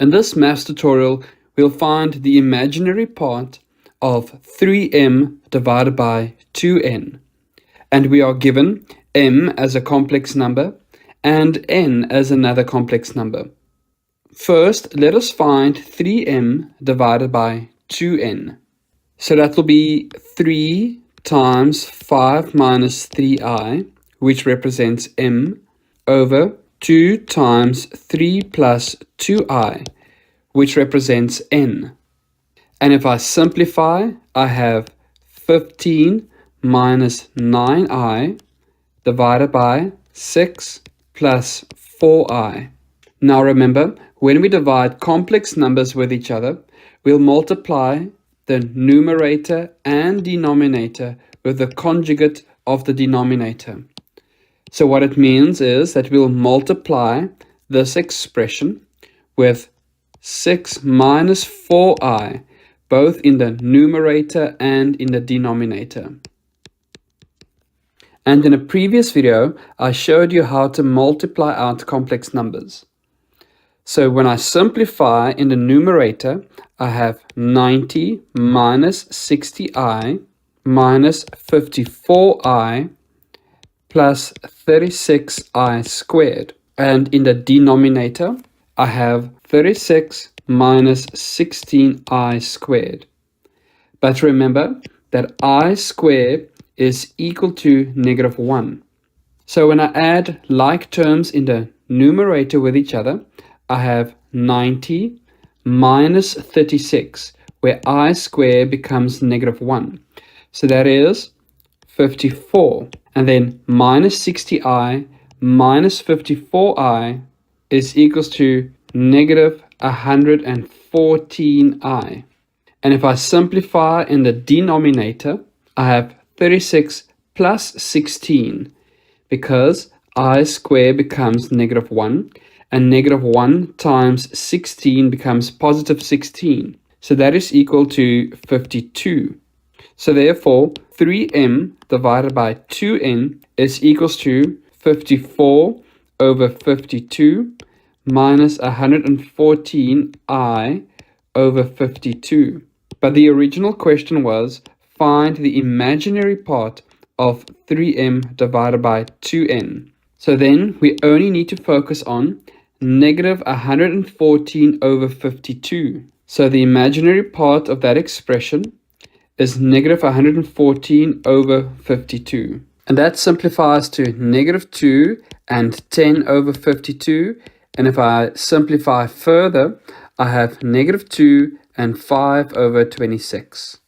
In this maths tutorial, we'll find the imaginary part of 3m divided by 2n. And we are given m as a complex number and n as another complex number. First, let us find 3m divided by 2n. So that will be 3 times 5 minus 3i, which represents m, over 2 times 3 plus 2i, which represents n. And if I simplify, I have 15 minus 9i divided by 6 plus 4i. Now remember, when we divide complex numbers with each other, we'll multiply the numerator and denominator with the conjugate of the denominator. So what it means is that we'll multiply this expression with 6 minus 4i, both in the numerator and in the denominator. And in a previous video, I showed you how to multiply out complex numbers. So when I simplify in the numerator, I have 90 minus 60i minus 54i plus 36i squared. And in the denominator, I have 36 minus 16i squared. But remember that I squared is equal to negative 1. So when I add like terms in the numerator with each other, I have 90 minus 36, where I squared becomes negative 1. So that is 54. And then minus 60i minus 54i is equals to negative 114i. And if I simplify in the denominator, I have 36 plus 16, because I squared becomes negative 1, and negative 1 times 16 becomes positive 16. So that is equal to 52. So therefore, 3m divided by 2n is equals to 54 over 52 minus 114i over 52. But the original question was, find the imaginary part of 3m divided by 2n. So then we only need to focus on negative 114 over 52. So the imaginary part of that expression is negative 114 over 52. And that simplifies to negative 2 and 10 over 52. And if I simplify further, I have negative 2 and 5 over 26.